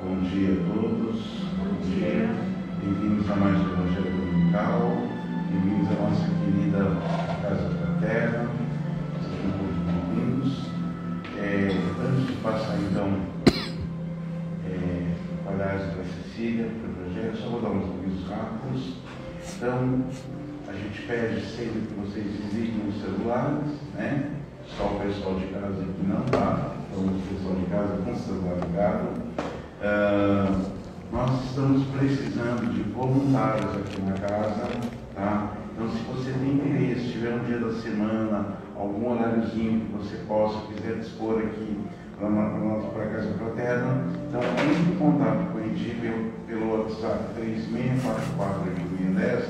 Bom dia a todos. Bom dia. Bem-vindos a mais um Evangelho Dominical. Bem-vindos à nossa querida Casa Fraterna. Sejam todos bem-vindos. Antes de passar, então, para a Cecília, para o Evangelho, só vou dar uns avisos rápidos. Então, a gente pede sempre que vocês desliguem os celulares, né? Só o pessoal de casa aqui não tá. Então, o pessoal de casa com o celular ligado. Nós estamos precisando de voluntários aqui na casa, tá? Então, se você tem interesse, se tiver um dia da semana, algum horáriozinho que você possa, quiser dispor aqui para a Casa Fraterna, então entre em contato com a gente pelo WhatsApp 3644-8610,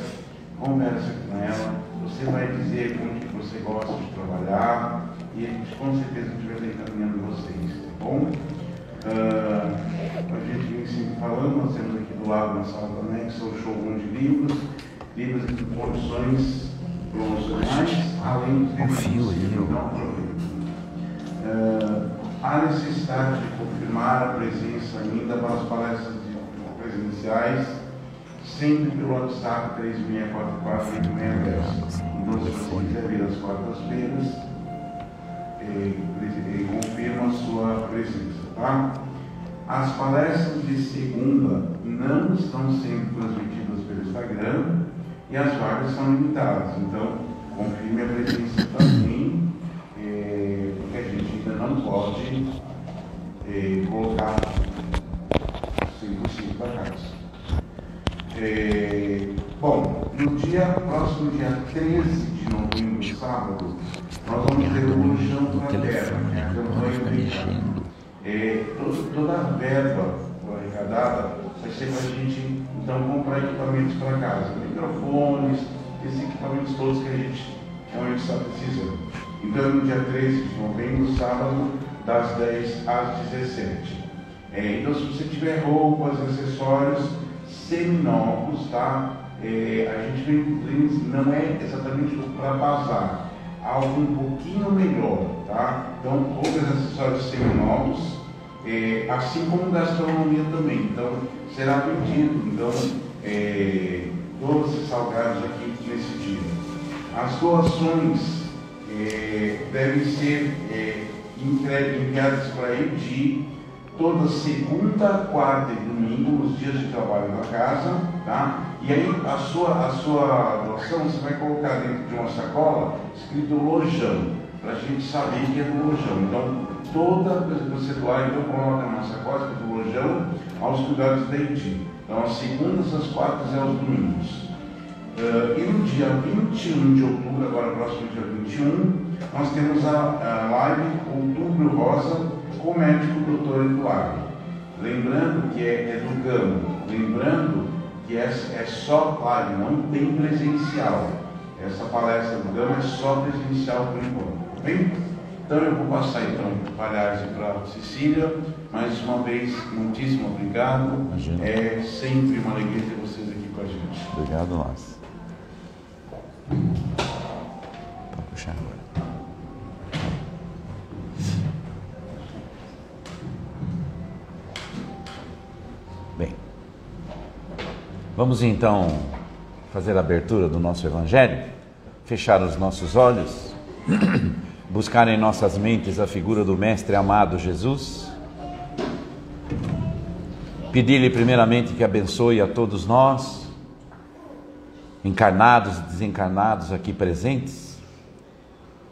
conversa com ela, você vai dizer como que você gosta de trabalhar e a gente com certeza estiver encaminhando vocês, tá bom? A gente vem sempre falando, nós temos aqui do lado na sala do anexo o showroom de livros em condições promocionais, além de há necessidade de confirmar a presença ainda para as palestras presenciais, sempre pelo WhatsApp 3644-8610. Então, se você quiser vir às quartas-feiras, confirma a sua presença, tá? As palestras de segunda não estão sendo transmitidas pelo Instagram e as vagas são limitadas, então confirme a presença também, porque a gente ainda não pode colocar 100% da casa. Bom, no próximo dia 13 de novembro, sábado, nós vamos ter o Lojão Fraterno, toda a verba arrecadada vai ser para a gente, então, comprar equipamentos para casa, microfones, esses equipamentos todos que a gente realmente está precisando. Então, no dia 13 de novembro, sábado, das 10 às 17. Então, se você tiver roupas, acessórios seminovos, tá? A gente vem, não é exatamente para bazar, algo um pouquinho melhor, tá? Então, roupas e acessórios seminovos, assim como gastronomia também. Então, será vendido, então, todos esses salgados aqui nesse dia. As doações devem ser enviadas para ele de toda segunda, quarta e domingo, nos dias de trabalho na casa, tá? E aí a sua doação você vai colocar dentro de uma sacola escrito Lojão, para a gente saber que é do Lojão. Então, toda coisa que você doar, então coloca na sacola escrito Lojão aos cuidados da Iti. Então, as segundas, as quartas e aos domingos. E no dia 21 de outubro, agora próximo dia 21, nós temos a live Outubro Rosa com o médico Dr. Eduardo. Lembrando que é do Gama, lembrando que é só live, não tem presencial. Essa palestra do Gama é só presencial por enquanto, tá bem? Então eu vou passar então para a Cecília. Mais uma vez, muitíssimo obrigado. Imagina. É sempre uma alegria ter vocês aqui com a gente. Obrigado, nós. Pode puxar agora. Bem, vamos então fazer a abertura do nosso Evangelho, fechar os nossos olhos, buscar em nossas mentes a figura do Mestre amado Jesus, pedir-lhe primeiramente que abençoe a todos nós, encarnados e desencarnados aqui presentes,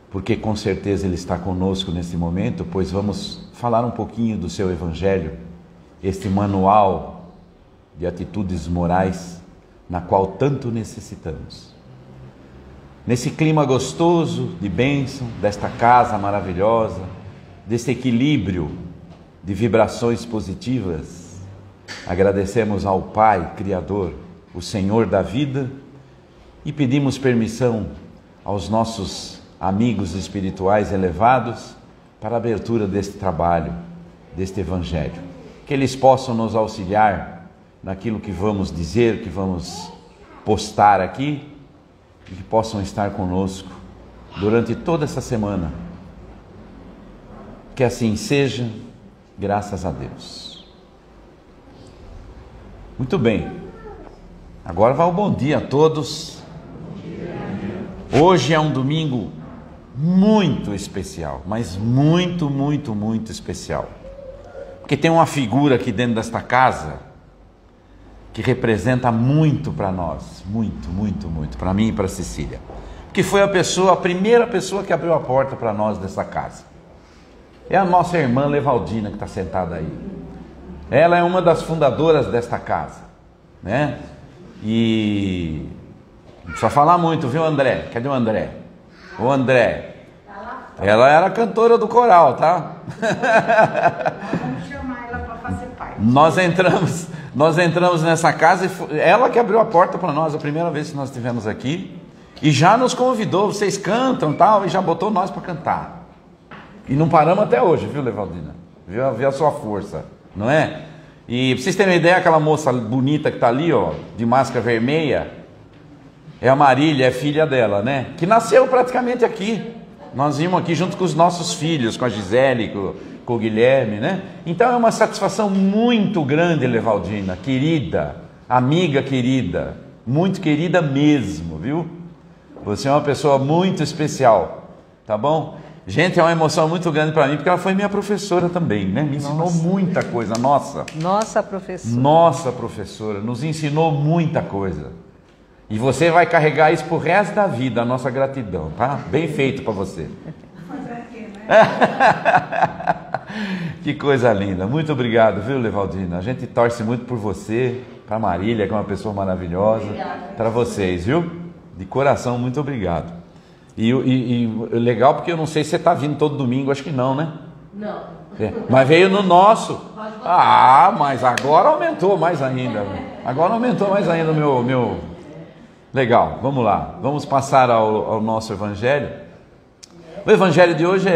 porque com certeza Ele está conosco nesse momento, pois vamos falar um pouquinho do seu Evangelho, este manual de atitudes morais, na qual tanto necessitamos. Nesse clima gostoso de bênção, desta casa maravilhosa, desse equilíbrio de vibrações positivas, agradecemos ao Pai Criador, o Senhor da vida, e pedimos permissão aos nossos amigos espirituais elevados para a abertura deste trabalho, deste Evangelho. Que eles possam nos auxiliar naquilo que vamos dizer, que vamos postar aqui, e que possam estar conosco durante toda essa semana. Que assim seja, graças a Deus. Muito bem. Agora vai o bom dia a todos. Hoje é um domingo muito especial, mas muito, muito, muito especial. Porque tem uma figura aqui dentro desta casa que representa muito para nós, muito, muito, muito, para mim e para a Cecília. Que foi a primeira pessoa que abriu a porta para nós dessa casa. É a nossa irmã Levaldina que está sentada aí. Ela é uma das fundadoras desta casa, né? E não precisa falar muito, viu, André? Cadê o André? O André. Ela era cantora do coral, tá? Vamos chamar ela para fazer parte. Nós entramos nessa casa e foi ela que abriu a porta para nós, a primeira vez que nós estivemos aqui, e já nos convidou, vocês cantam tal, e já botou nós para cantar. E não paramos até hoje, viu, Levaldina? Viu a sua força, não é? E pra vocês terem uma ideia, aquela moça bonita que está ali, ó, de máscara vermelha, é a Marília, é filha dela, né? Que nasceu praticamente aqui. Nós vimos aqui junto com os nossos filhos, com a Gisele, com o Guilherme, né? Então é uma satisfação muito grande, Levaldina, querida, amiga querida, muito querida mesmo, viu? Você é uma pessoa muito especial, tá bom? Gente, é uma emoção muito grande para mim, porque ela foi minha professora também, né? Me ensinou muita coisa, nossa professora, nos ensinou muita coisa. E você vai carregar isso pro resto da vida, a nossa gratidão, tá? Bem feito para você. Fazer aqui, né? Que coisa linda. Muito obrigado, viu, Levaldina? A gente torce muito por você, para Marília, que é uma pessoa maravilhosa, para vocês, viu? De coração, muito obrigado. E legal porque eu não sei se você está vindo todo domingo, acho que não, né? Não. É, mas veio no nosso. Mas agora aumentou mais ainda. Agora aumentou mais ainda o meu... Legal, vamos lá. Vamos passar ao nosso evangelho. O evangelho de hoje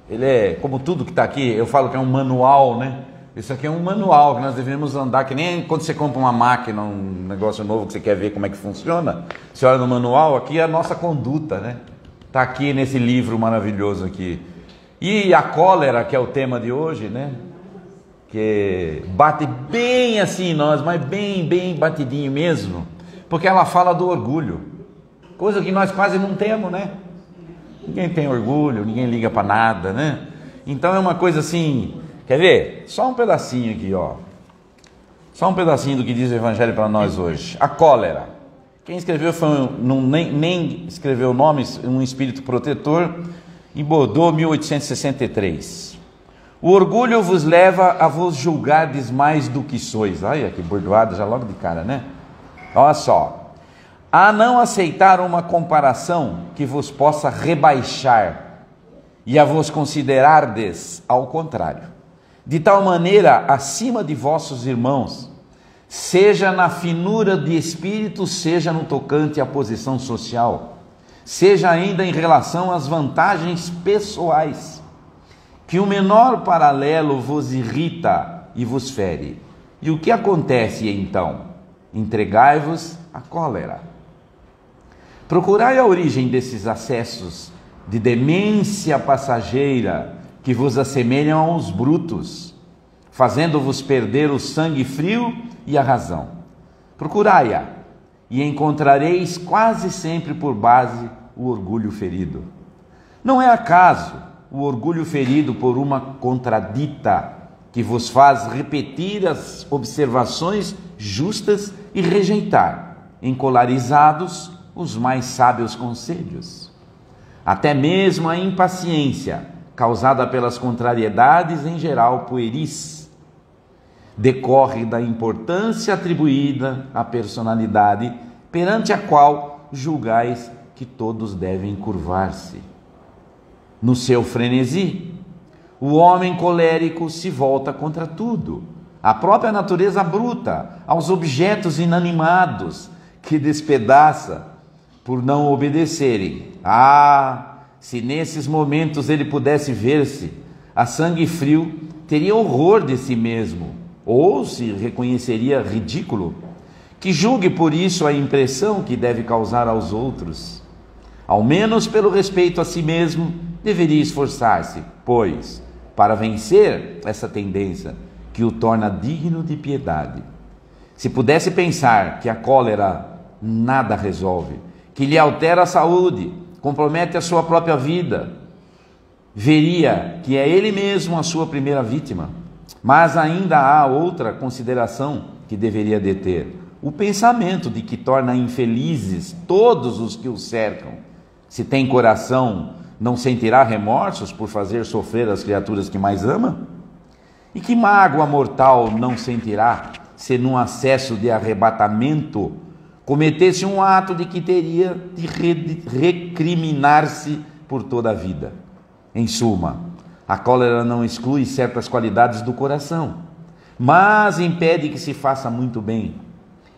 ele é, como tudo que está aqui, eu falo que é um manual, né? Isso aqui é um manual que nós devemos andar, que nem quando você compra uma máquina, um negócio novo que você quer ver como é que funciona. Você olha no manual, aqui é a nossa conduta, né? Está aqui nesse livro maravilhoso aqui. E a cólera, que é o tema de hoje, né? Que bate bem assim em nós, mas bem, bem batidinho mesmo. Porque ela fala do orgulho, coisa que nós quase não temos, né? Ninguém tem orgulho, ninguém liga para nada, né? Então é uma coisa assim, quer ver? Só um pedacinho aqui, ó. Só um pedacinho do que diz o Evangelho para nós hoje. A cólera. Quem escreveu foi nem escreveu o nome, um espírito protetor, em Bordeaux, 1863. O orgulho vos leva a vos julgardes mais do que sois. Olha que bordoada já logo de cara, né? Olha só, a não aceitar uma comparação que vos possa rebaixar e a vos considerardes ao contrário, de tal maneira acima de vossos irmãos, seja na finura de espírito, seja no tocante à posição social, seja ainda em relação às vantagens pessoais, que o menor paralelo vos irrita e vos fere. E o que acontece então? Entregai-vos à cólera. Procurai a origem desses acessos de demência passageira que vos assemelham aos brutos, fazendo-vos perder o sangue frio e a razão. Procurai-a e encontrareis quase sempre por base o orgulho ferido. Não é acaso o orgulho ferido por uma contradita que vos faz repetir as observações justas e rejeitar, encolarizados, os mais sábios conselhos. Até mesmo a impaciência, causada pelas contrariedades em geral pueris, decorre da importância atribuída à personalidade perante a qual julgais que todos devem curvar-se. No seu frenesi, o homem colérico se volta contra tudo, a própria natureza bruta, aos objetos inanimados que despedaça por não obedecerem. Se nesses momentos ele pudesse ver-se a sangue frio, teria horror de si mesmo, ou se reconheceria ridículo, que julgue por isso a impressão que deve causar aos outros. Ao menos pelo respeito a si mesmo, deveria esforçar-se, pois, para vencer essa tendência, que o torna digno de piedade. Se pudesse pensar que a cólera nada resolve, que lhe altera a saúde, compromete a sua própria vida, veria que é ele mesmo a sua primeira vítima. Mas ainda há outra consideração que deveria deter: o pensamento de que torna infelizes todos os que o cercam. Se tem coração, não sentirá remorsos por fazer sofrer as criaturas que mais ama? E que mágoa mortal não sentirá se num acesso de arrebatamento cometesse um ato de que teria de recriminar-se por toda a vida? Em suma, a cólera não exclui certas qualidades do coração, mas impede que se faça muito bem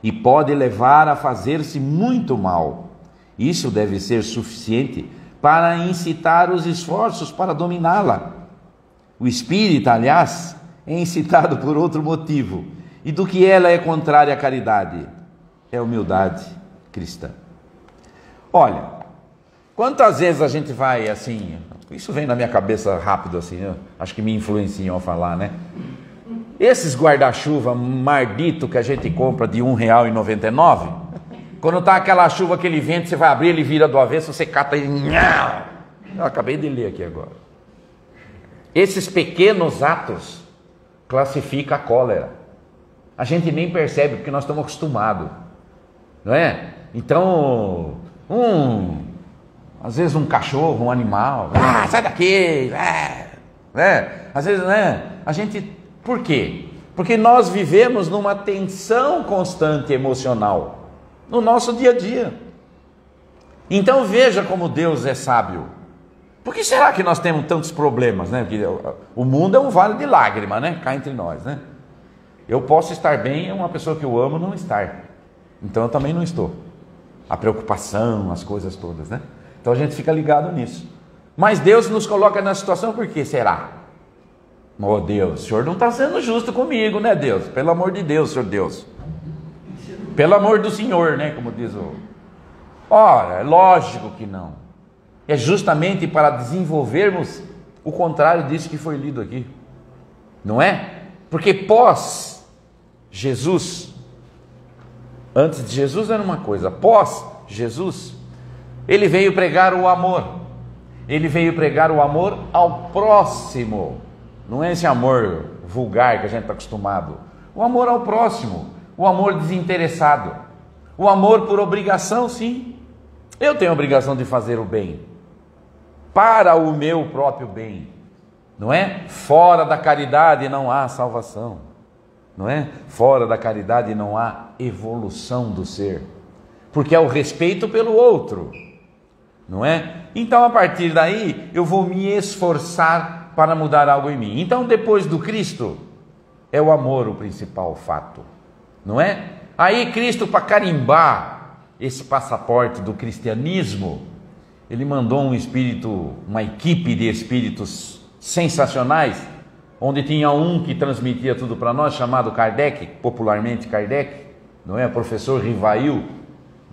e pode levar a fazer-se muito mal. Isso deve ser suficiente para incitar os esforços para dominá-la. O espírita, aliás, é incitado por outro motivo, e do que ela é contrária à caridade, é a humildade cristã. Olha, quantas vezes a gente vai assim, isso vem na minha cabeça rápido assim, acho que me influenciam a falar, né? Esses guarda-chuva mardito que a gente compra de R$1,99, quando tá aquela chuva, aquele vento, você vai abrir, ele vira do avesso, você cata e... Eu acabei de ler aqui agora. Esses pequenos atos classificam a cólera. A gente nem percebe, porque nós estamos acostumados, não é? Então, às vezes um cachorro, um animal, sai daqui, às vezes, né? A gente, por quê? Porque nós vivemos numa tensão constante emocional, no nosso dia a dia. Então veja como Deus é sábio. Por que será que nós temos tantos problemas, né? Porque o mundo é um vale de lágrimas, né? Cá entre nós, né? Eu posso estar bem e uma pessoa que eu amo não estar. Então eu também não estou. A preocupação, as coisas todas, né? Então a gente fica ligado nisso. Mas Deus nos coloca na situação, por que será? Oh Deus, o Senhor não está sendo justo comigo, né Deus? Pelo amor de Deus, Senhor Deus. Pelo amor do Senhor, né? Como diz o... Ora, é lógico que não. É justamente para desenvolvermos o contrário disso que foi lido aqui. Não é? Porque pós Jesus, antes de Jesus era uma coisa, pós Jesus, ele veio pregar o amor. Ele veio pregar o amor ao próximo. Não é esse amor vulgar que a gente está acostumado. O amor ao próximo, o amor desinteressado, o amor por obrigação, sim. Eu tenho a obrigação de fazer o bem, para o meu próprio bem, não é? Fora da caridade não há salvação, não é? Fora da caridade não há evolução do ser, porque é o respeito pelo outro, não é? Então a partir daí eu vou me esforçar para mudar algo em mim. Então depois do Cristo é o amor o principal fato, não é? Aí Cristo, para carimbar esse passaporte do cristianismo, ele mandou uma equipe de espíritos sensacionais, onde tinha um que transmitia tudo para nós, chamado Kardec, popularmente Kardec, não é? Professor Rivail,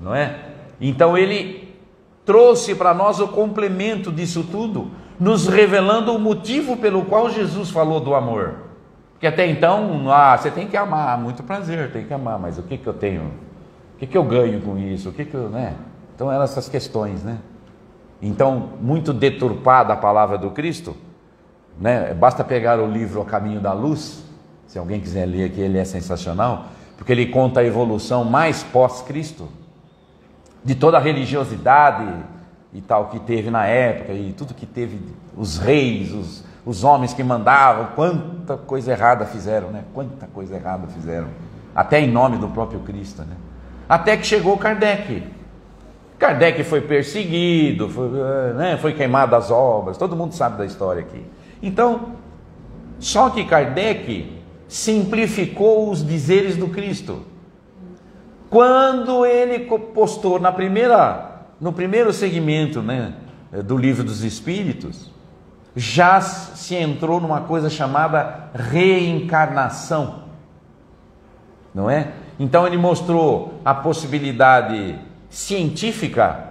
não é? Então ele trouxe para nós o complemento disso tudo, nos revelando o motivo pelo qual Jesus falou do amor. Porque até então, você tem que amar, muito prazer, tem que amar, mas o que eu tenho? O que eu ganho com isso? Né? Então eram essas questões, né? Então, muito deturpada a palavra do Cristo, né? Basta pegar o livro O Caminho da Luz, se alguém quiser ler aqui, ele é sensacional, porque ele conta a evolução mais pós-Cristo, de toda a religiosidade e tal que teve na época, e tudo que teve, os reis, os homens que mandavam, quanta coisa errada fizeram, né? Quanta coisa errada fizeram, até em nome do próprio Cristo, né? Até que chegou Kardec. Kardec foi perseguido, foi queimado as obras, todo mundo sabe da história aqui. Então, só que Kardec simplificou os dizeres do Cristo. Quando ele postou no primeiro segmento, né, do Livro dos Espíritos, já se entrou numa coisa chamada reencarnação, não é? Então ele mostrou a possibilidade científica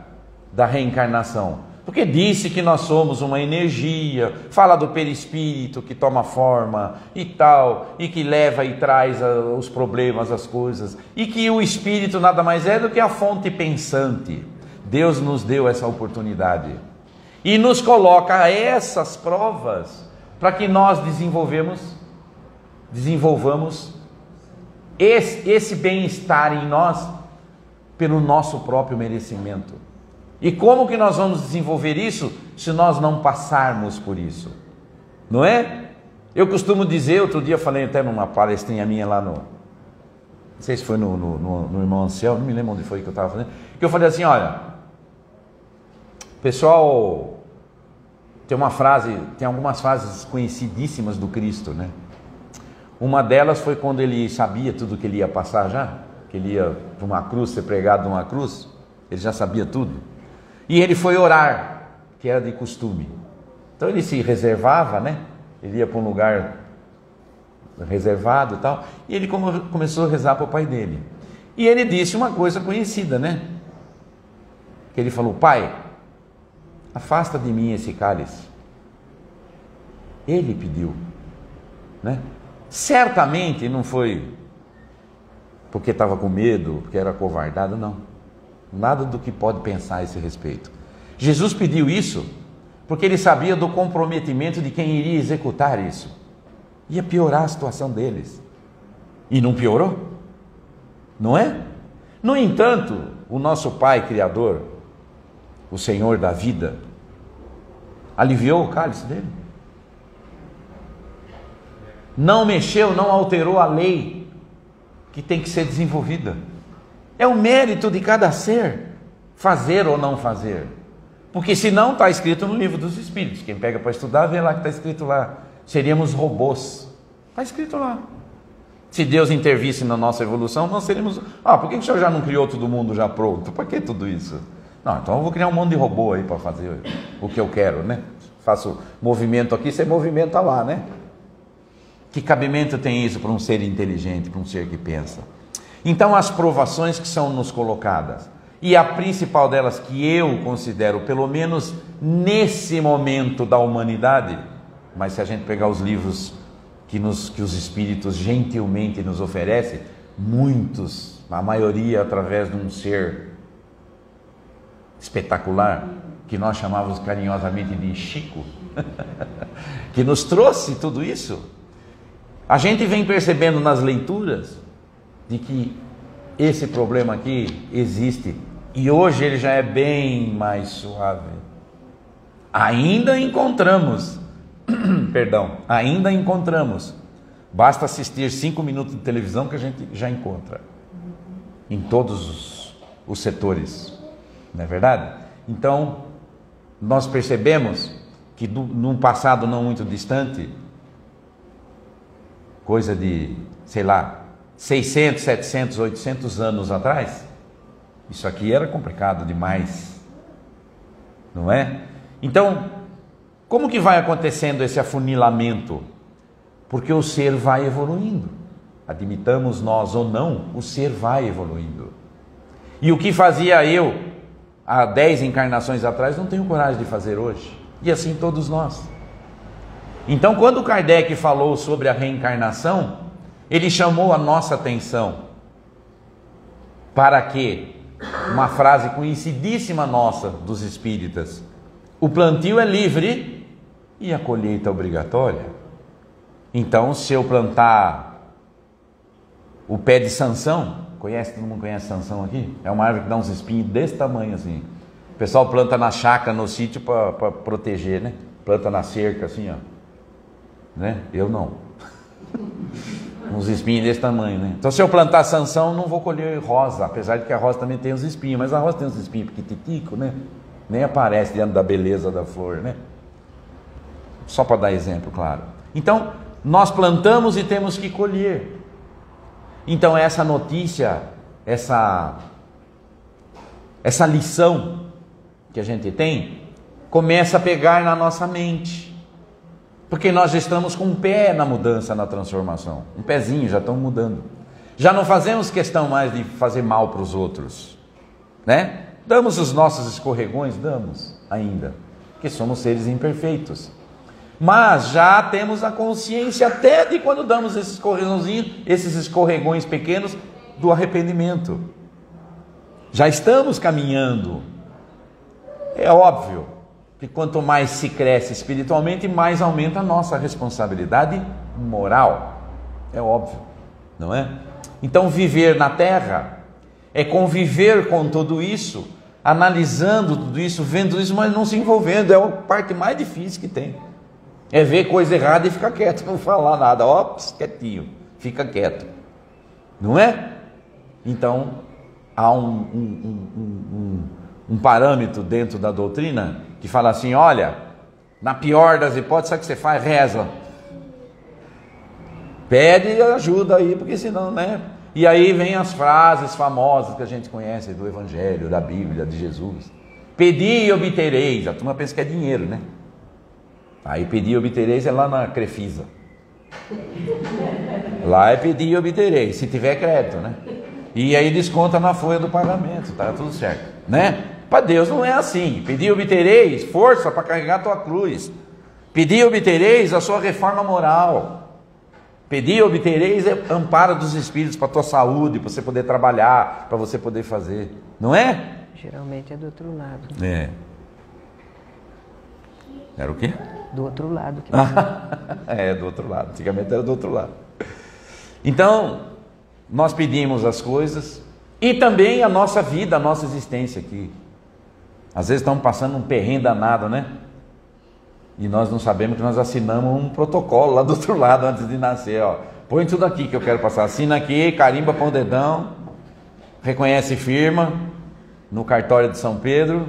da reencarnação, Porque disse que nós somos uma energia, fala do perispírito que toma forma e tal, e que leva e traz os problemas, as coisas, e que o espírito nada mais é do que a fonte pensante. Deus nos deu essa oportunidade e nos coloca essas provas para que nós desenvolvamos esse bem-estar em nós pelo nosso próprio merecimento. E como que nós vamos desenvolver isso se nós não passarmos por isso? Não é? Eu costumo dizer, outro dia falei até numa palestrinha minha lá não sei se foi no irmão Anselmo, não me lembro onde foi que eu estava fazendo, que eu falei assim, olha, pessoal, tem algumas frases conhecidíssimas do Cristo, né? Uma delas foi quando ele sabia tudo que ele ia passar já, que ele ia para uma cruz, ser pregado numa cruz, ele já sabia tudo. E ele foi orar, que era de costume. Então ele se reservava, né? Ele ia para um lugar reservado e tal, e ele começou a rezar para o pai dele. E ele disse uma coisa conhecida, né? Que ele falou, pai, afasta de mim esse cálice. Ele pediu, né? Certamente não foi porque estava com medo, porque era acovardado, não. Nada do que pode pensar a esse respeito. Jesus pediu isso porque ele sabia do comprometimento de quem iria executar isso. Ia piorar a situação deles. E não piorou? Não é? No entanto, o nosso Pai Criador, o Senhor da vida, aliviou o cálice dele. Não mexeu, não alterou a lei que tem que ser desenvolvida. É o mérito de cada ser fazer ou não fazer. Porque senão está escrito no livro dos Espíritos. Quem pega para estudar, vê lá que está escrito lá. Seríamos robôs. Está escrito lá. Se Deus intervisse na nossa evolução, nós seríamos... por que o Senhor já não criou todo mundo já pronto? Para que tudo isso? Não, então eu vou criar um monte de robô aí para fazer o que eu quero, né? Faço movimento aqui, você movimenta lá, né? Que cabimento tem isso para um ser inteligente, para um ser que pensa? Então as provações que são nos colocadas, e a principal delas que eu considero, pelo menos nesse momento da humanidade, mas se a gente pegar os livros que os Espíritos gentilmente nos oferecem, muitos, a maioria através de um ser espetacular, que nós chamávamos carinhosamente de Chico, que nos trouxe tudo isso, a gente vem percebendo nas leituras de que esse problema aqui existe e hoje ele já é bem mais suave. Ainda encontramos, basta assistir 5 minutos de televisão que a gente já encontra em todos os setores, não é verdade? Então, nós percebemos que num passado não muito distante, coisa de, 600, 700, 800 anos atrás, isso aqui era complicado demais, não é? Então, como que vai acontecendo esse afunilamento? Porque o ser vai evoluindo, admitamos nós ou não, o ser vai evoluindo. E o que fazia eu há 10 encarnações atrás, não tenho coragem de fazer hoje, e assim todos nós. Então, quando Kardec falou sobre a reencarnação, ele chamou a nossa atenção para que, uma frase conhecidíssima nossa dos espíritas, o plantio é livre e a colheita é obrigatória. Então, se eu plantar o pé de Sansão, todo mundo conhece Sansão aqui? É uma árvore que dá uns espinhos desse tamanho assim. O pessoal planta na chácara, no sítio para proteger, né? Planta na cerca assim, ó. Né? Eu não. Uns espinhos desse tamanho, né? Então se eu plantar Sansão, não vou colher rosa, apesar de que a rosa também tem os espinhos, mas a rosa tem os espinhos pequititicos, né? Nem aparece diante da beleza da flor, né? Só para dar exemplo, claro. Então, nós plantamos e temos que colher. Então essa notícia, essa lição que a gente tem, começa a pegar na nossa mente. Porque nós já estamos com um pé na mudança, na transformação. Um pezinho, já estamos mudando. Já não fazemos questão mais de fazer mal para os outros, né? Damos os nossos escorregões, damos. ainda, porque somos seres imperfeitos. Mas já temos a consciência até de quando damos esses escorregões pequenos do arrependimento. Já estamos caminhando. É óbvio que quanto mais se cresce espiritualmente, mais aumenta a nossa responsabilidade moral. É óbvio, não é? Então viver na Terra é conviver com tudo isso, analisando tudo isso, vendo isso, mas não se envolvendo. É a parte mais difícil que tem. É ver coisa errada e ficar quieto, não falar nada. Ó, quietinho, fica quieto. Não é? Então, há um parâmetro dentro da doutrina que fala assim, olha, na pior das hipóteses, sabe o que você faz? Reza. Pede ajuda aí, porque senão, né? E aí vem as frases famosas que a gente conhece do Evangelho, da Bíblia, de Jesus. Pedi e obtereis. A turma pensa que é dinheiro, né? Aí pedir e obtereis é lá na Crefisa. Lá é pedir e obtereis, se tiver crédito, né? E aí desconta na folha do pagamento, tá tudo certo, né? Para Deus não é assim. Pedir e obtereis força para carregar a tua cruz. Pedir e obtereis a sua reforma moral. Pedir e obtereis é amparo dos espíritos para a tua saúde, para você poder trabalhar, para você poder fazer, não é? Geralmente é do outro lado. É. Era o quê? Do outro lado. É, do outro lado. Antigamente era do outro lado. Então, nós pedimos as coisas e também a nossa vida, a nossa existência aqui. Às vezes estamos passando um perrengue danado, né? E nós não sabemos que nós assinamos um protocolo lá do outro lado antes de nascer, ó. Põe tudo aqui que eu quero passar. Assina aqui, carimba, põe o dedão, reconhece firma no cartório de São Pedro.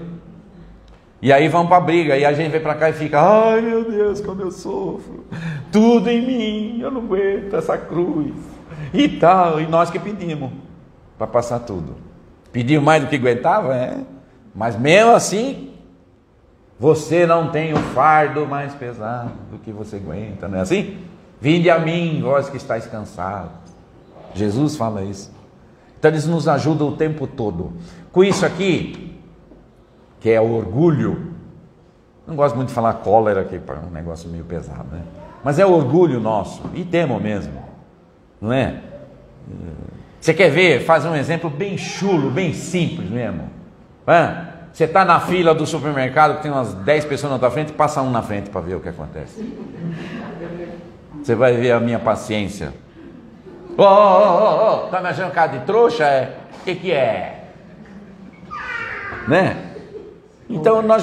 E aí vamos para a briga, e a gente vem para cá e fica, ai meu Deus, como eu sofro, tudo em mim, eu não aguento essa cruz, e tal, e nós que pedimos para passar tudo. Pediu mais do que aguentava, mas mesmo assim, você não tem o fardo mais pesado do que você aguenta, não é assim? Vinde a mim, vós que estáis cansados. Jesus fala isso. Então eles nos ajudam o tempo todo. Com isso aqui, que é o orgulho, não gosto muito de falar cólera, que é um negócio meio pesado, né? Mas é o orgulho nosso, e temos mesmo, não é? Você quer ver, fazer um exemplo bem chulo, bem simples mesmo. Você está na fila do supermercado, tem umas 10 pessoas na tua frente, passa um na frente para ver o que acontece. Você vai ver a minha paciência. Tá me achando cara de trouxa? O que é? Né? Então nós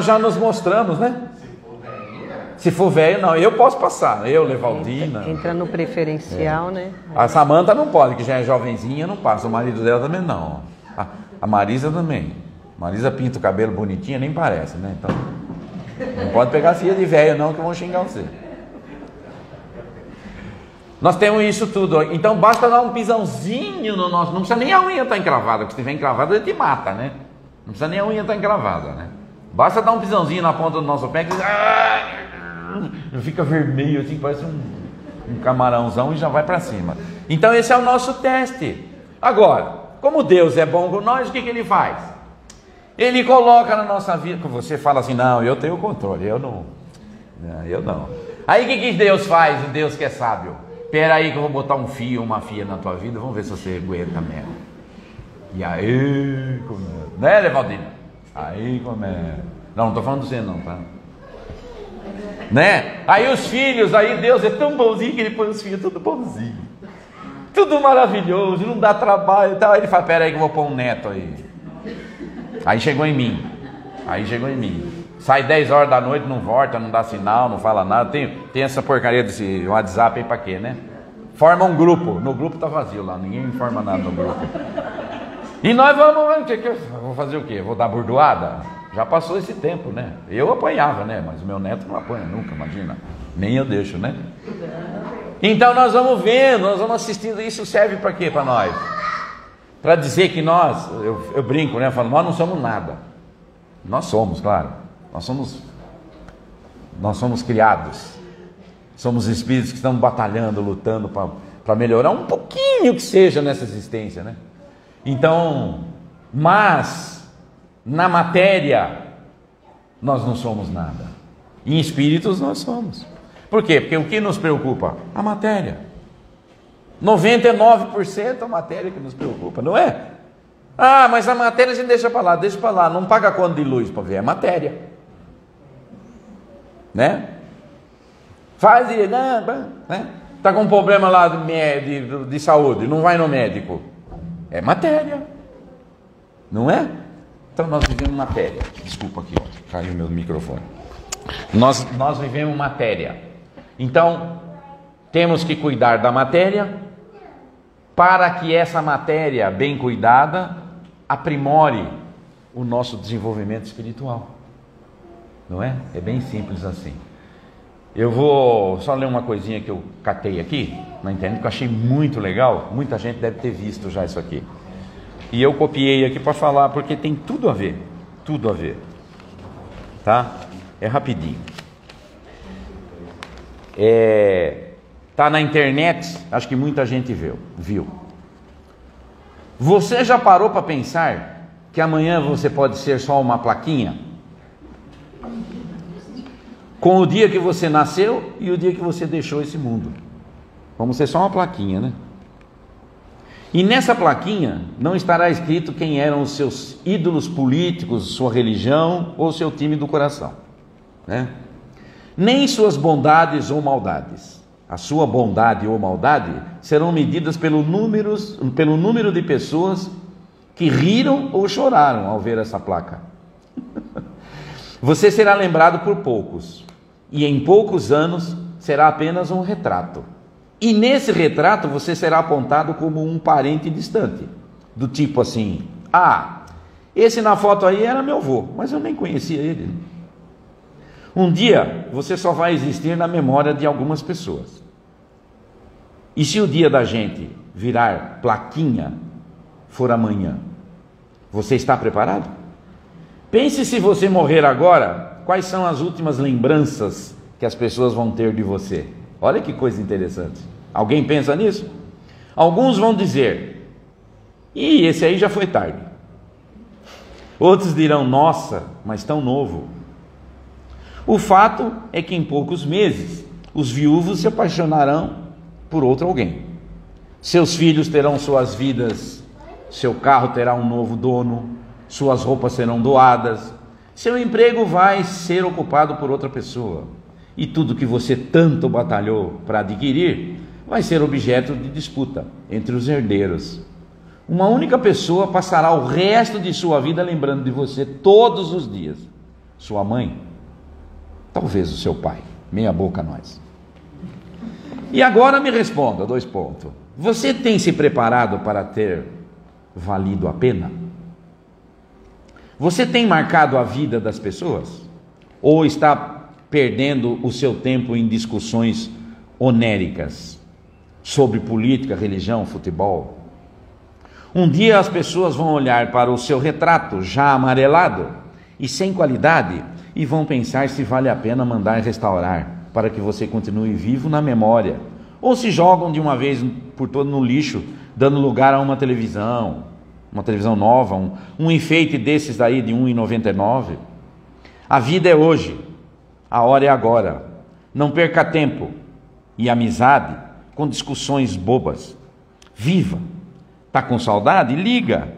já nos mostramos, né? Se for velho, não. Eu posso passar. Eu, Levaldina. Entra no preferencial, né? A Samanta não pode, que já é jovenzinha, não passa. O marido dela também não. A Marisa também. Marisa pinta o cabelo bonitinha, nem parece, né? Então, não pode pegar filha de velho não, que vão xingar você. Nós temos isso tudo. Então basta dar um pisãozinho no nosso... Não precisa nem a unha estar encravada, porque se estiver encravada ele te mata, né? Não precisa nem a unha estar encravada, né? Basta dar um pisãozinho na ponta do nosso pé que fica vermelho, assim, parece um camarãozão e já vai para cima. Então esse é o nosso teste. Agora, como Deus é bom com nós, o que Ele faz? Ele coloca na nossa vida... Você fala assim, não, eu tenho o controle, eu não. Aí o que Deus faz, o Deus que é sábio? Espera aí que eu vou botar um fio, uma fia na tua vida, vamos ver se você aguenta mesmo. E aí começa, né, Levaldina? Aí começa. Não estou falando de você não, tá? Né? Aí os filhos, aí Deus é tão bonzinho que Ele põe os filhos tudo bonzinho, tudo maravilhoso, não dá trabalho e tal. Aí Ele fala, pera aí que eu vou pôr um neto aí. Aí chegou em mim. Sai 10 horas da noite, não volta, não dá sinal, não fala nada. Tem essa porcaria desse WhatsApp aí pra quê, né? Forma um grupo. No grupo tá vazio lá, ninguém informa nada no grupo. E nós vou fazer o quê? Vou dar burdoada? Já passou esse tempo, né? Eu apanhava, né? Mas o meu neto não apanha nunca, imagina. Nem eu deixo, né? Então nós vamos vendo, nós vamos assistindo. Isso serve para quê para nós? Para dizer que nós, eu brinco, né? Eu falo, nós não somos nada. Nós somos, claro. Nós somos criados. Somos espíritos que estão batalhando, lutando para melhorar um pouquinho que seja nessa existência, né? Então, mas na matéria nós não somos nada. Em espíritos nós somos. Por quê? Porque o que nos preocupa? A matéria. 99% a matéria que nos preocupa, não é? Ah, mas a matéria a gente deixa para lá, não paga conta de luz para ver, é matéria. Né? Faz, né? Tá com um problema lá de saúde, não vai no médico. É matéria. Não é? Então nós vivemos matéria. Desculpa aqui, ó, caiu meu microfone. Nós vivemos matéria. Então, temos que cuidar da matéria para que essa matéria bem cuidada aprimore o nosso desenvolvimento espiritual. Não é? É bem simples assim. Eu vou só ler uma coisinha que eu catei aqui na internet, que eu achei muito legal. Muita gente deve ter visto já isso aqui. E eu copiei aqui para falar, porque tem tudo a ver. Tudo a ver. Tá? É rapidinho. Tá na internet, acho que muita gente viu. Você já parou para pensar que amanhã você pode ser só uma plaquinha? Com o dia que você nasceu e o dia que você deixou esse mundo. Vamos ser só uma plaquinha, né? E nessa plaquinha não estará escrito quem eram os seus ídolos políticos, sua religião ou seu time do coração, né? Nem suas bondades ou maldades. A sua bondade ou maldade serão medidas pelo número de pessoas que riram ou choraram ao ver essa placa. Você será lembrado por poucos, e em poucos anos será apenas um retrato. E nesse retrato você será apontado como um parente distante, do tipo assim: ah, esse na foto aí era meu avô, mas eu nem conhecia ele. Um dia você só vai existir na memória de algumas pessoas. E se o dia da gente virar plaquinha for amanhã, você está preparado? Pense, se você morrer agora, quais são as últimas lembranças que as pessoas vão ter de você? Olha que coisa interessante. Alguém pensa nisso? Alguns vão dizer: ih, esse aí já foi tarde. Outros dirão: nossa, mas tão novo. O fato é que em poucos meses os viúvos se apaixonarão por outro alguém. Seus filhos terão suas vidas, seu carro terá um novo dono, suas roupas serão doadas, seu emprego vai ser ocupado por outra pessoa, e tudo que você tanto batalhou para adquirir vai ser objeto de disputa entre os herdeiros. Uma única pessoa passará o resto de sua vida lembrando de você todos os dias: sua mãe, talvez o seu pai. Meia boca nós. E agora me responda, 2 pontos. Você tem se preparado para ter valido a pena? Você tem marcado a vida das pessoas? Ou está perdendo o seu tempo em discussões onéricas sobre política, religião, futebol? Um dia as pessoas vão olhar para o seu retrato já amarelado e sem qualidade e vão pensar se vale a pena mandar restaurar para que você continue vivo na memória, ou se jogam de uma vez por todas no lixo, dando lugar a uma televisão nova, um enfeite desses aí de R$1,99. A vida é hoje, a hora é agora. Não perca tempo e amizade com discussões bobas. Viva! Está com saudade? Liga!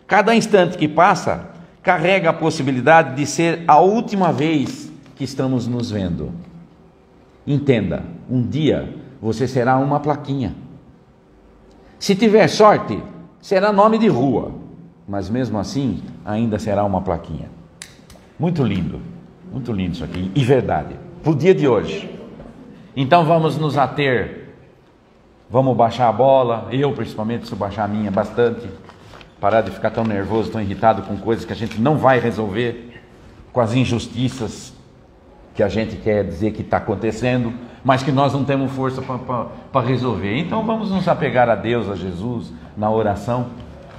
Cada instante que passa carrega a possibilidade de ser a última vez que estamos nos vendo. Entenda, um dia você será uma plaquinha. Se tiver sorte, será nome de rua, mas mesmo assim ainda será uma plaquinha. Muito lindo isso aqui, e verdade, para o dia de hoje. Então vamos nos ater, vamos baixar a bola, eu principalmente preciso baixar a minha bastante, parar de ficar tão nervoso, tão irritado com coisas que a gente não vai resolver, com as injustiças que a gente quer dizer que está acontecendo, mas que nós não temos força para resolver. Então vamos nos apegar a Deus, a Jesus, na oração,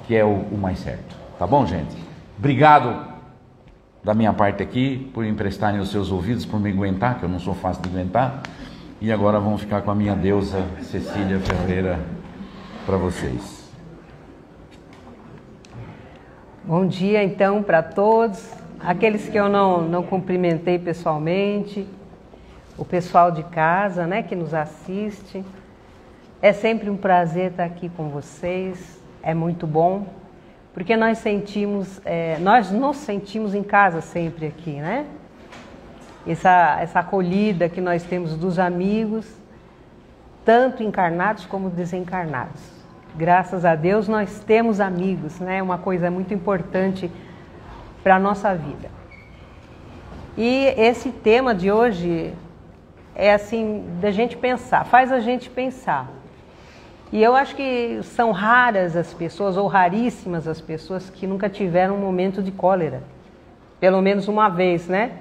que é o mais certo. Tá bom, gente? Obrigado da minha parte aqui, por emprestarem os seus ouvidos, por me aguentar, que eu não sou fácil de aguentar. E agora vamos ficar com a minha deusa Cecília Ferreira para vocês. Bom dia então para todos. aqueles que eu não cumprimentei pessoalmente, o pessoal de casa, né, que nos assiste. É sempre um prazer estar aqui com vocês, é muito bom, porque nós nos sentimos em casa sempre aqui, né? Essa acolhida que nós temos dos amigos, tanto encarnados como desencarnados. Graças a Deus nós temos amigos, né? Uma coisa muito importante para a nossa vida. E esse tema de hoje é assim, da gente pensar, faz a gente pensar. E eu acho que são raras as pessoas, ou raríssimas as pessoas que nunca tiveram um momento de cólera. Pelo menos uma vez, né?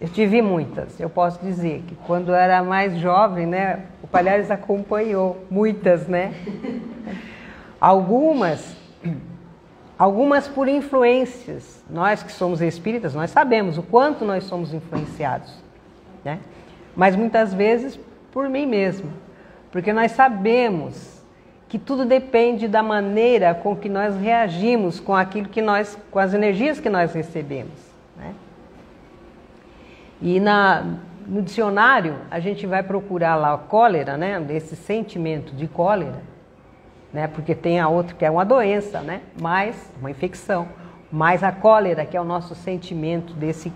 Eu tive muitas, eu posso dizer que quando eu era mais jovem, né, o Palhares acompanhou muitas, né? Algumas por influências. Nós que somos espíritas, nós sabemos o quanto nós somos influenciados, né? Mas muitas vezes por mim mesmo, porque nós sabemos que tudo depende da maneira com que nós reagimos com aquilo que com as energias que nós recebemos, né? E no dicionário a gente vai procurar lá a cólera, né? Desse sentimento de cólera, né? Porque tem a outra que é uma doença, né? Mais uma infecção, mais a cólera que é o nosso sentimento desse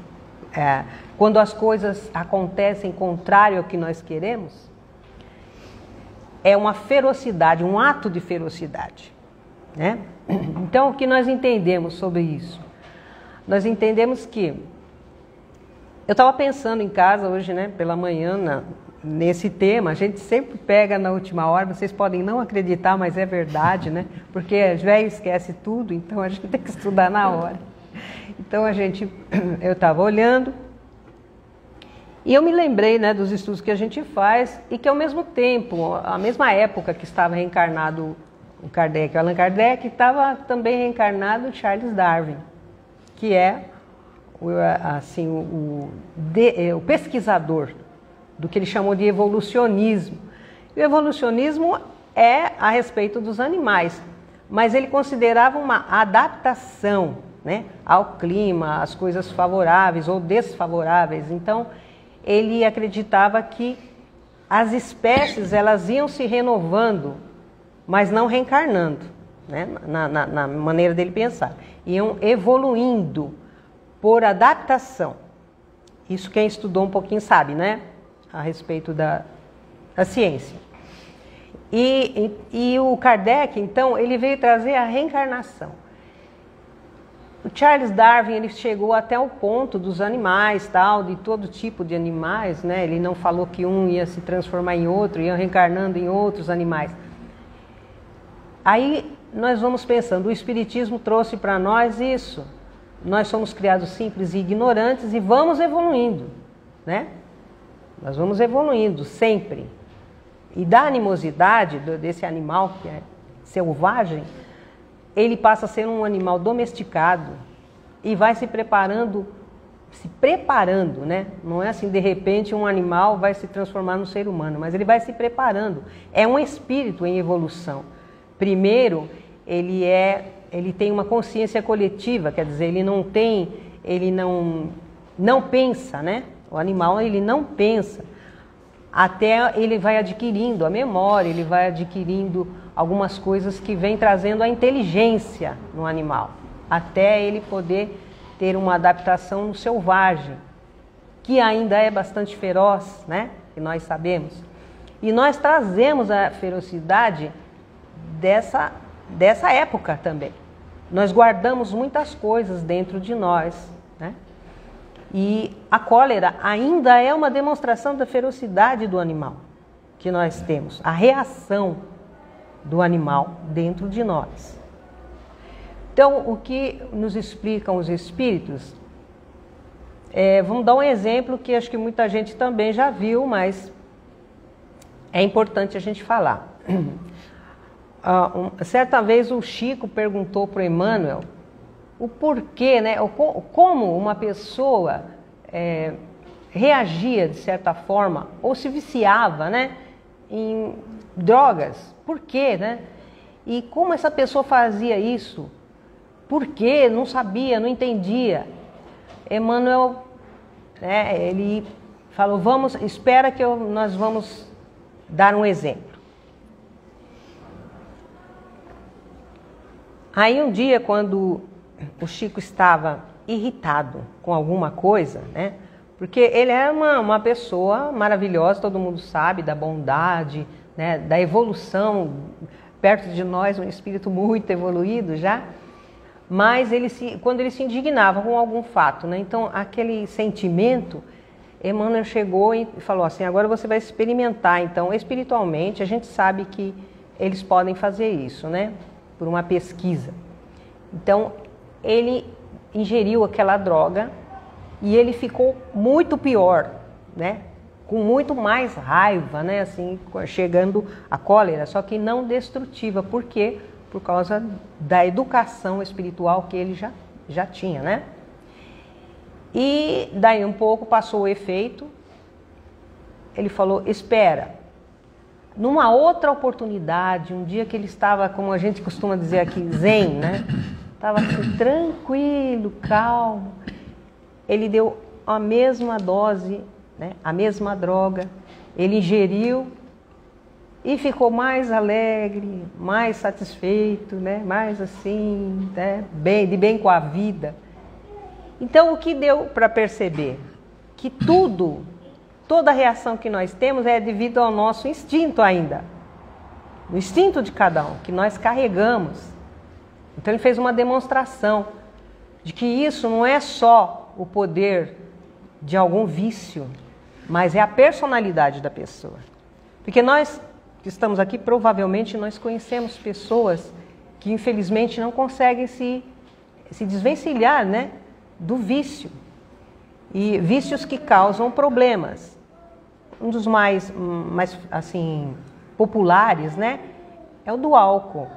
quando as coisas acontecem contrário ao que nós queremos, é uma ferocidade, um ato de ferocidade, né? Então, o que nós entendemos sobre isso? Nós entendemos que eu estava pensando em casa hoje, né, pela manhã, nesse tema. A gente sempre pega na última hora, vocês podem não acreditar, mas é verdade, né? Porque velho esquece tudo, então a gente tem que estudar na hora. Então eu estava olhando e eu me lembrei, né, dos estudos que a gente faz e que ao mesmo tempo, a mesma época que estava reencarnado o Kardec, o Allan Kardec, estava também reencarnado Charles Darwin, que é o pesquisador do que ele chamou de evolucionismo. E o evolucionismo é a respeito dos animais, mas ele considerava uma adaptação, né, ao clima, às coisas favoráveis ou desfavoráveis. Então, ele acreditava que as espécies elas iam se renovando, mas não reencarnando, né, na maneira dele pensar. Iam evoluindo por adaptação. Isso quem estudou um pouquinho sabe, né, a respeito da ciência. E o Kardec, então, ele veio trazer a reencarnação. O Charles Darwin, ele chegou até o ponto dos animais, tal, de todo tipo de animais, né? Ele não falou que um ia se transformar em outro, ia reencarnando em outros animais. Aí nós vamos pensando, o Espiritismo trouxe para nós isso. Nós somos criados simples e ignorantes e vamos evoluindo, né? Nós vamos evoluindo sempre. E da animosidade desse animal que é selvagem, ele passa a ser um animal domesticado e vai se preparando, né? Não é assim, de repente, um animal vai se transformar num ser humano, mas ele vai se preparando. É um espírito em evolução. Primeiro, ele tem uma consciência coletiva, quer dizer, ele não pensa, né? O animal, ele não pensa. Até ele vai adquirindo a memória, ele vai adquirindo algumas coisas que vêm trazendo a inteligência no animal, até ele poder ter uma adaptação no selvagem, que ainda é bastante feroz, né? Que nós sabemos. E nós trazemos a ferocidade dessa época também. Nós guardamos muitas coisas dentro de nós, né? E a cólera ainda é uma demonstração da ferocidade do animal que nós temos, a reação do animal dentro de nós. Então, o que nos explicam os espíritos, vamos dar um exemplo que acho que muita gente também já viu, mas é importante a gente falar. Certa vez o Chico perguntou para o Emmanuel o porquê, né, como uma pessoa reagia de certa forma ou se viciava, né, em drogas. Por quê, né? E como essa pessoa fazia isso? Por quê? Não sabia, não entendia. Emmanuel, né, ele falou, espera que nós vamos dar um exemplo. Aí um dia, quando o Chico estava irritado com alguma coisa, né, porque ele é uma pessoa maravilhosa, todo mundo sabe, da bondade, né, da evolução, perto de nós, um espírito muito evoluído já, mas quando ele se indignava com algum fato, né, então aquele sentimento, Emmanuel chegou e falou assim, agora você vai experimentar, então espiritualmente a gente sabe que eles podem fazer isso, né, por uma pesquisa. Então ele ingeriu aquela droga e ele ficou muito pior, né, com muito mais raiva, né, assim, chegando a cólera, só que não destrutiva. Por quê? Por causa da educação espiritual que ele já tinha, né? E daí um pouco passou o efeito, ele falou, espera, numa outra oportunidade, um dia que ele estava, como a gente costuma dizer aqui, zen, né? Estava assim, tranquilo, calmo, ele deu a mesma dose, né? A mesma droga, ele ingeriu e ficou mais alegre, mais satisfeito, né? Mais assim, né? De bem com a vida. Então, o que deu para perceber? Que toda reação que nós temos é devido ao nosso instinto ainda. O instinto de cada um, que nós carregamos. Então, ele fez uma demonstração de que isso não é só o poder de algum vício, mas é a personalidade da pessoa. Porque nós que estamos aqui, provavelmente nós conhecemos pessoas que infelizmente não conseguem se desvencilhar, né, do vício. E vícios que causam problemas. Um dos mais assim, populares, né, é o do álcool.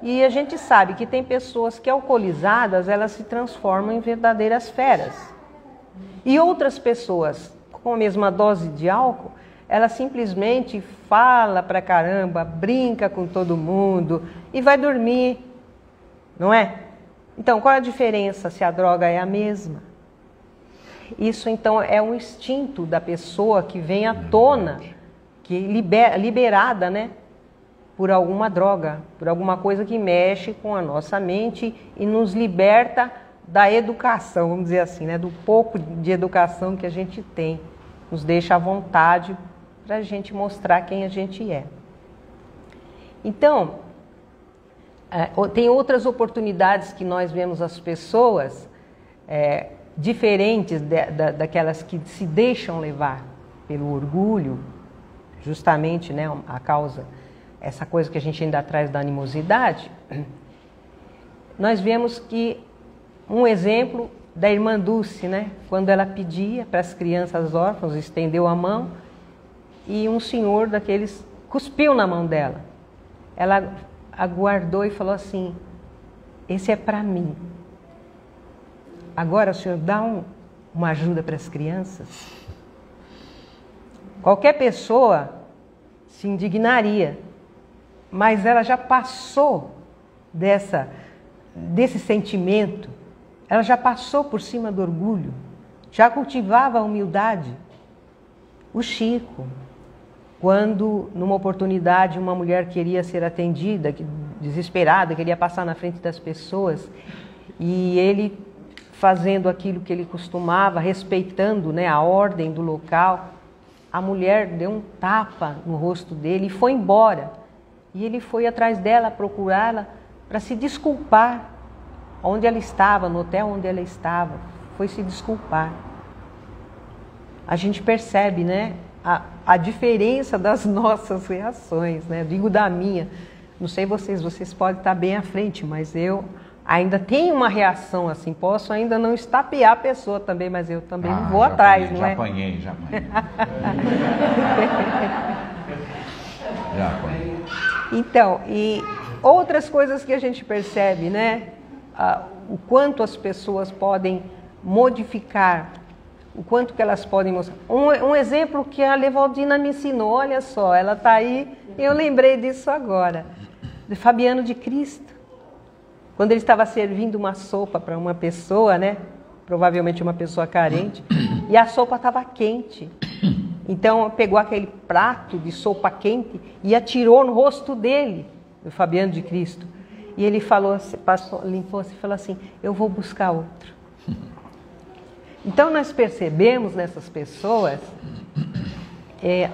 E a gente sabe que tem pessoas que alcoolizadas, elas se transformam em verdadeiras feras. E outras pessoas com a mesma dose de álcool, ela simplesmente fala pra caramba, brinca com todo mundo e vai dormir, não é? Então, qual é a diferença se a droga é a mesma? Isso, então, é um instinto da pessoa que vem à tona, que liberada, né, por alguma droga, por alguma coisa que mexe com a nossa mente e nos liberta da educação, vamos dizer assim, né, do pouco de educação que a gente tem. Nos deixa à vontade para a gente mostrar quem a gente é. Então, tem outras oportunidades que nós vemos as pessoas diferentes daquelas que se deixam levar pelo orgulho, justamente, né, a causa, essa coisa que a gente ainda traz da animosidade. Nós vemos que um exemplo da irmã Dulce, né, quando ela pedia para as crianças órfãs, estendeu a mão e um senhor daqueles cuspiu na mão dela. Ela aguardou e falou assim, esse é para mim. Agora o senhor dá uma ajuda para as crianças? Qualquer pessoa se indignaria, mas ela já passou desse sentimento, ela já passou por cima do orgulho, já cultivava a humildade. O Chico, quando numa oportunidade uma mulher queria ser atendida, desesperada, queria passar na frente das pessoas, e ele fazendo aquilo que ele costumava, respeitando, né, a ordem do local, a mulher deu um tapa no rosto dele e foi embora. E ele foi atrás dela, procurá-la, para se desculpar onde ela estava, no hotel onde ela estava, foi se desculpar. A gente percebe, né, a diferença das nossas reações, né? Digo da minha, não sei vocês podem estar bem à frente, mas eu ainda tenho uma reação assim, posso ainda não estapear a pessoa também, mas eu também não vou atrás, não é? Já apanhei. Já apanhei. Então, e outras coisas que a gente percebe, né? O quanto as pessoas podem modificar, o quanto que elas podem mostrar. Um exemplo que a Levaldina me ensinou, olha só, ela está aí, eu lembrei disso agora, de Fabiano de Cristo. Quando ele estava servindo uma sopa para uma pessoa, né? provavelmente uma pessoa carente, e a sopa estava quente. Então pegou aquele prato de sopa quente e atirou no rosto dele, o Fabiano de Cristo. E ele falou, limpou-se e falou assim: eu vou buscar outro. Então nós percebemos nessas pessoas,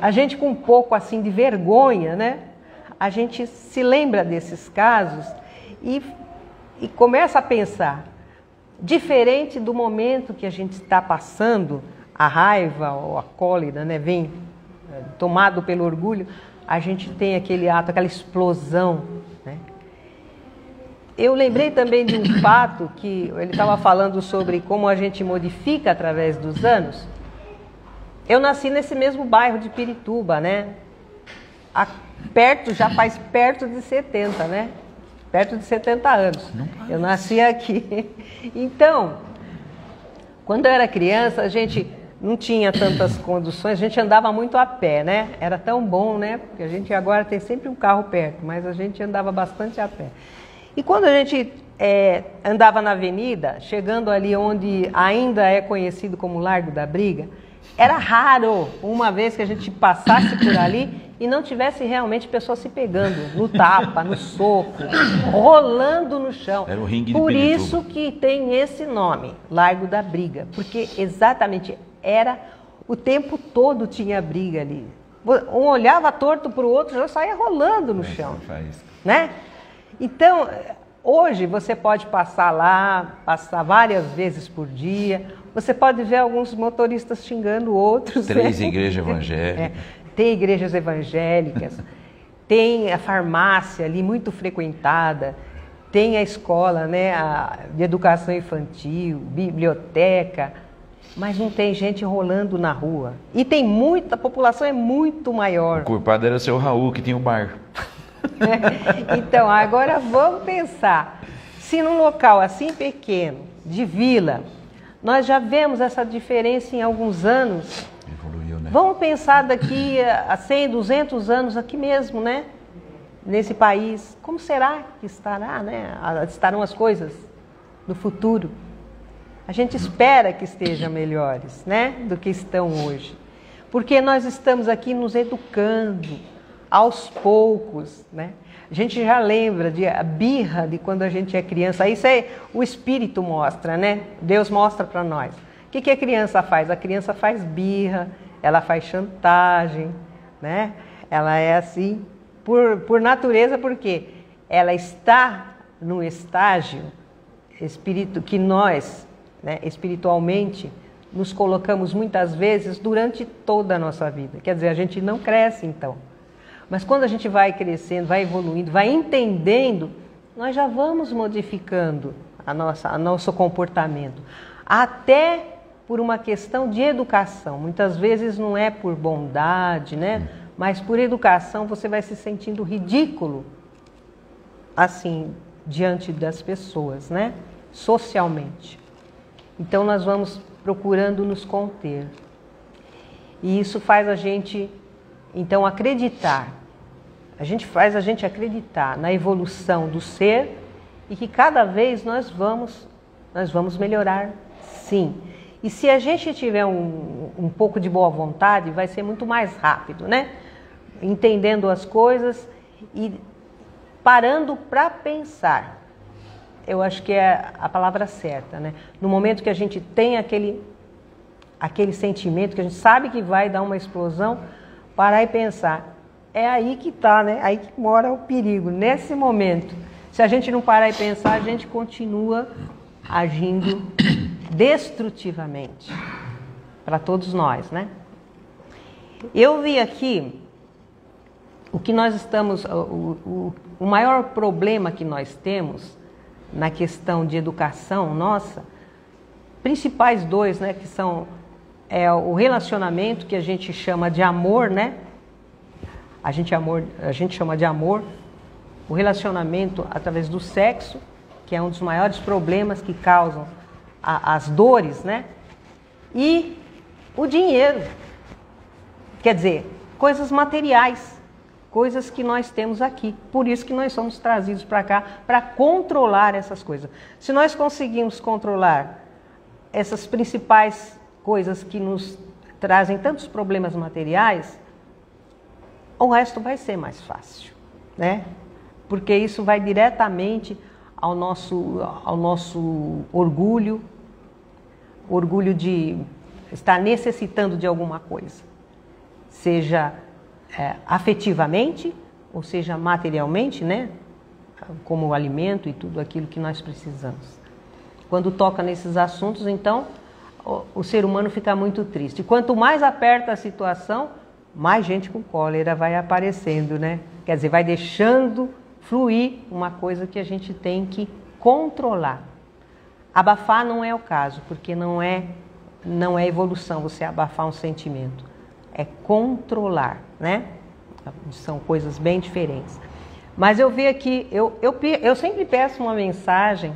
a gente com um pouco assim de vergonha, né? A gente se lembra desses casos e começa a pensar, diferente do momento que a gente está passando, a raiva ou a cólera, né, vem tomado pelo orgulho, a gente tem aquele ato, aquela explosão, né? Eu lembrei também de um fato que ele estava falando sobre como a gente modifica através dos anos. Eu nasci nesse mesmo bairro de Pirituba, né? Já faz perto de 70, né? Perto de 70 anos. Eu nasci aqui. Então, quando eu era criança, a gente não tinha tantas conduções, a gente andava muito a pé, né? Era tão bom, né? Porque a gente agora tem sempre um carro perto, mas a gente andava bastante a pé. E quando a gente andava na avenida, chegando ali onde ainda é conhecido como Largo da Briga, era raro uma vez que a gente passasse por ali e não tivesse realmente pessoas se pegando no tapa, no soco, rolando no chão. Era o ringue de Por Pirituba. isso que tem esse nome, Largo da Briga, porque exatamente era o tempo todo tinha briga ali. Um olhava torto para o outro, já saía rolando no chão, né? Então, hoje você pode passar lá, passar várias vezes por dia, você pode ver alguns motoristas xingando outros. 3 né? igrejas evangélicas. Tem igrejas evangélicas, tem a farmácia ali muito frequentada, tem a escola, né, de educação infantil, biblioteca, mas não tem gente rolando na rua. E tem a população é muito maior. O culpado era o seu Raul, que tinha o bar. Então, agora vamos pensar, se num local assim pequeno, de vila, nós já vemos essa diferença em alguns anos. Evoluiu, né? Vamos pensar daqui a 100, 200 anos aqui mesmo, né? Nesse país. Como será que estará, né? Estarão as coisas no futuro? A gente espera que estejam melhores, né? Do que estão hoje. Porque nós estamos aqui nos educando aos poucos, né? A gente já lembra a birra de quando a gente é criança. Isso aí o Espírito mostra, né? Deus mostra para nós. O que a criança faz? A criança faz birra, ela faz chantagem, né? Ela é assim, por natureza, porque ela está num estágio que nós, né, espiritualmente, nos colocamos muitas vezes durante toda a nossa vida. Quer dizer, a gente não cresce, então. Mas quando a gente vai crescendo, vai evoluindo, vai entendendo, nós já vamos modificando nosso comportamento. Até por uma questão de educação. Muitas vezes não é por bondade, né? Mas por educação você vai se sentindo ridículo, assim, diante das pessoas, né? Socialmente. Então nós vamos procurando nos conter. E isso faz a gente, então, acreditar. Faz a gente acreditar na evolução do ser e que cada vez nós vamos melhorar, sim. E se a gente tiver um pouco de boa vontade, vai ser muito mais rápido, né? Entendendo as coisas e parando para pensar. Eu acho que é a palavra certa, né? No momento que a gente tem aquele sentimento, que a gente sabe que vai dar uma explosão, parar e pensar. É aí que está, né? Aí que mora o perigo, nesse momento. Se a gente não parar e pensar, a gente continua agindo destrutivamente para todos nós, né? Eu vi aqui o que nós estamos, o maior problema que nós temos na questão de educação nossa, principais dois, né, que são o relacionamento que a gente chama de amor, né? A gente chama de amor o relacionamento através do sexo, que é um dos maiores problemas que causam as dores, né? E o dinheiro, quer dizer, coisas materiais, coisas que nós temos aqui. Por isso que nós somos trazidos para cá, para controlar essas coisas. Se nós conseguimos controlar essas principais coisas que nos trazem tantos problemas materiais, o resto vai ser mais fácil, né? Porque isso vai diretamente ao nosso orgulho de estar necessitando de alguma coisa, seja afetivamente, ou seja materialmente, né? Como o alimento e tudo aquilo que nós precisamos. Quando toca nesses assuntos, então, o ser humano fica muito triste. Quanto mais aperta a situação, mais gente com cólera vai aparecendo, né? Quer dizer, vai deixando fluir uma coisa que a gente tem que controlar. Abafar não é o caso, porque não é evolução você abafar um sentimento. É controlar, né? São coisas bem diferentes. Mas eu vi aqui, eu sempre peço uma mensagem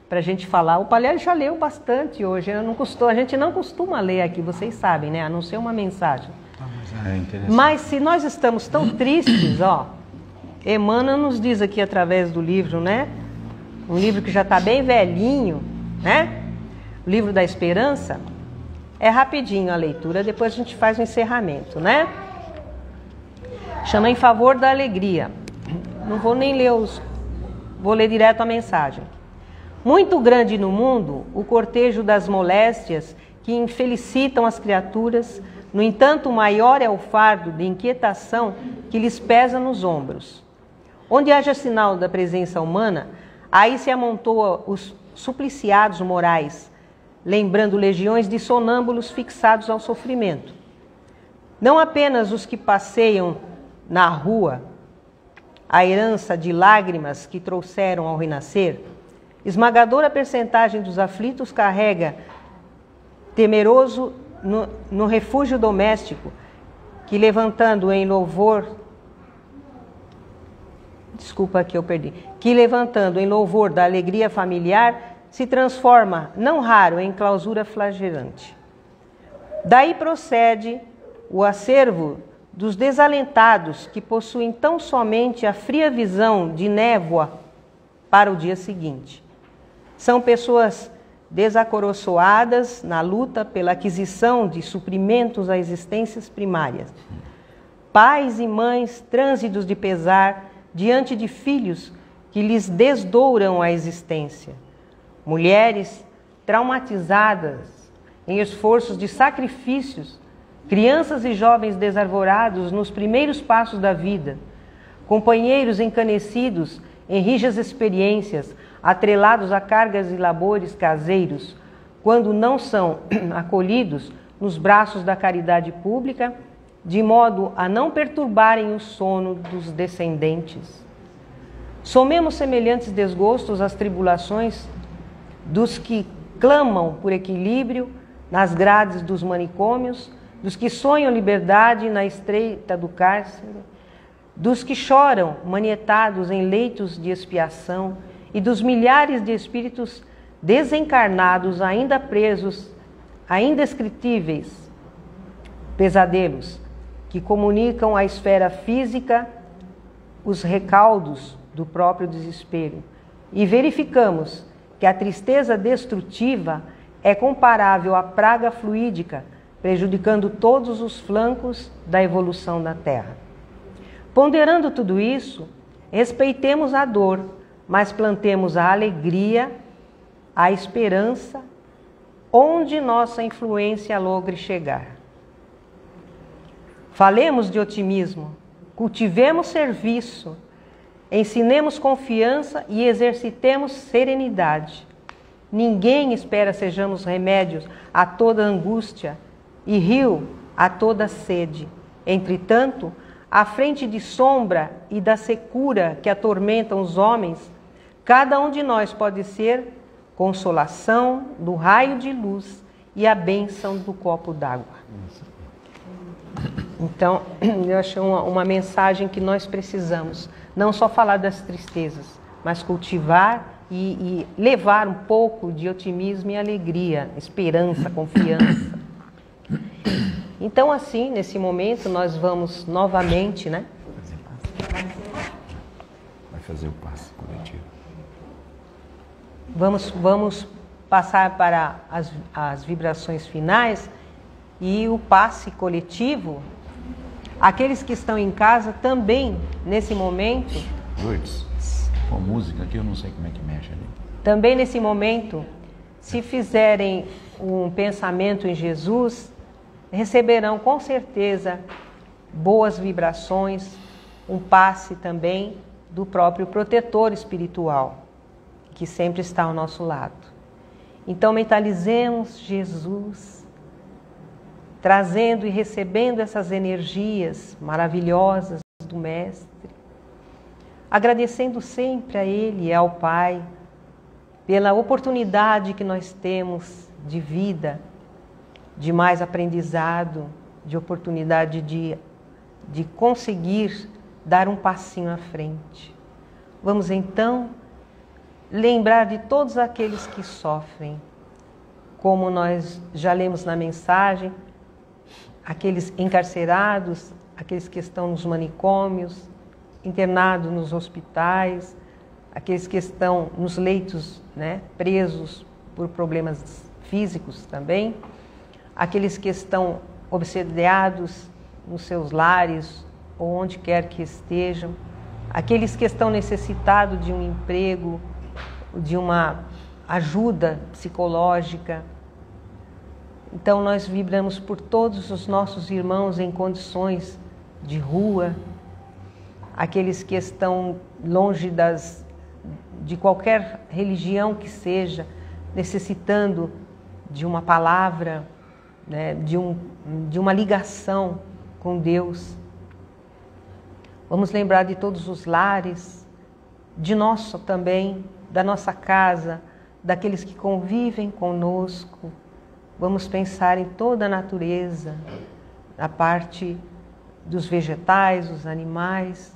para a gente falar. O Palhares já leu bastante hoje, a gente não costuma ler aqui, vocês sabem, né? A não ser uma mensagem. Mas se nós estamos tão tristes, ó, Emmanuel nos diz aqui através do livro, né? Um livro que já está bem velhinho, né? O livro da Esperança. É rapidinho a leitura, depois a gente faz o encerramento, né? Chama Em Favor da Alegria. Não vou nem ler vou ler direto a mensagem. Muito grande no mundo o cortejo das moléstias que infelicitam as criaturas, no entanto maior é o fardo de inquietação que lhes pesa nos ombros. Onde haja sinal da presença humana, aí se amontoam os supliciados morais, lembrando legiões de sonâmbulos fixados ao sofrimento. Não apenas os que passeiam na rua, a herança de lágrimas que trouxeram ao renascer, esmagadora percentagem dos aflitos carrega, temeroso no refúgio doméstico, que levantando em louvor, que levantando em louvor da alegria familiar, se transforma, não raro, em clausura flagelante. Daí procede o acervo dos desalentados que possuem tão somente a fria visão de névoa para o dia seguinte. São pessoas desacoroçoadas na luta pela aquisição de suprimentos a existências primárias. Pais e mães trânsidos de pesar diante de filhos que lhes desdouram a existência. Mulheres traumatizadas em esforços de sacrifícios, crianças e jovens desarvorados nos primeiros passos da vida, companheiros encanecidos em rijas experiências, atrelados a cargas e labores caseiros, quando não são acolhidos nos braços da caridade pública, de modo a não perturbarem o sono dos descendentes. Somemos semelhantes desgostos às tribulações dos que clamam por equilíbrio nas grades dos manicômios, dos que sonham liberdade na estreita do cárcere, dos que choram manietados em leitos de expiação e dos milhares de espíritos desencarnados ainda presos a indescritíveis pesadelos que comunicam à esfera física os recaldos do próprio desespero. E verificamos que a tristeza destrutiva é comparável à praga fluídica, prejudicando todos os flancos da evolução da Terra. Ponderando tudo isso, respeitemos a dor, mas plantemos a alegria, a esperança, onde nossa influência logre chegar. Falemos de otimismo, cultivemos serviço, ensinemos confiança e exercitemos serenidade. Ninguém espera sejamos remédios a toda angústia e rio a toda sede. Entretanto, à frente de sombra e da secura que atormentam os homens, cada um de nós pode ser consolação do raio de luz e a bênção do copo d'água. Então, eu acho uma mensagem que nós precisamos, não só falar das tristezas, mas cultivar e levar um pouco de otimismo e alegria, esperança, confiança. Então, assim, nesse momento, nós vamos novamente, né? Vai fazer o passe coletivo. Vamos passar para as vibrações finais e o passe coletivo. Aqueles que estão em casa também, nesse momento... Lourdes, com música aqui eu não sei como é que mexe ali. Também nesse momento, se fizerem um pensamento em Jesus, receberão com certeza boas vibrações, um passe também do próprio protetor espiritual, que sempre está ao nosso lado. Então mentalizemos Jesus, trazendo e recebendo essas energias maravilhosas do Mestre, agradecendo sempre a Ele e ao Pai pela oportunidade que nós temos de vida, de mais aprendizado, de oportunidade de conseguir dar um passinho à frente. Vamos então lembrar de todos aqueles que sofrem, como nós já lemos na mensagem, aqueles encarcerados, aqueles que estão nos manicômios, internados nos hospitais, aqueles que estão nos leitos, né, presos por problemas físicos também, aqueles que estão obsediados nos seus lares ou onde quer que estejam, aqueles que estão necessitados de um emprego, de uma ajuda psicológica. Então nós vibramos por todos os nossos irmãos em condições de rua, aqueles que estão longe de qualquer religião que seja, necessitando de uma palavra, né, de uma ligação com Deus. Vamos lembrar de todos os lares, de nosso também, da nossa casa, daqueles que convivem conosco. Vamos pensar em toda a natureza, a parte dos vegetais, dos animais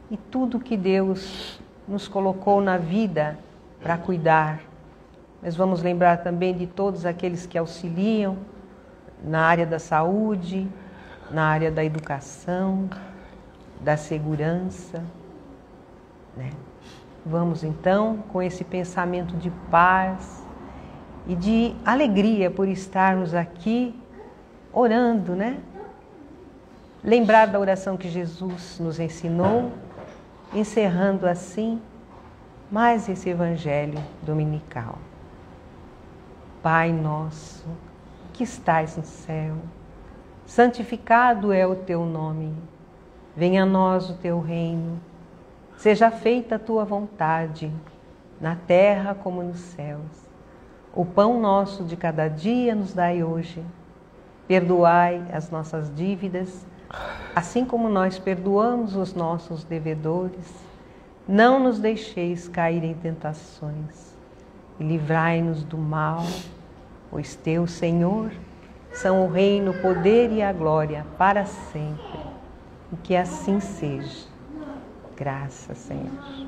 e tudo que Deus nos colocou na vida para cuidar. Mas vamos lembrar também de todos aqueles que auxiliam na área da saúde, na área da educação, da segurança, né? Vamos então com esse pensamento de paz e de alegria por estarmos aqui orando, né? Lembrar da oração que Jesus nos ensinou, encerrando assim mais esse Evangelho dominical. Pai nosso, que estais no céu, santificado é o teu nome. Venha a nós o teu reino. Seja feita a tua vontade, na terra como nos céus. O pão nosso de cada dia nos dai hoje. Perdoai as nossas dívidas, assim como nós perdoamos os nossos devedores. Não nos deixeis cair em tentações e livrai-nos do mal, pois teu, Senhor, são o reino, o poder e a glória para sempre. E que assim seja. Graças, Senhor.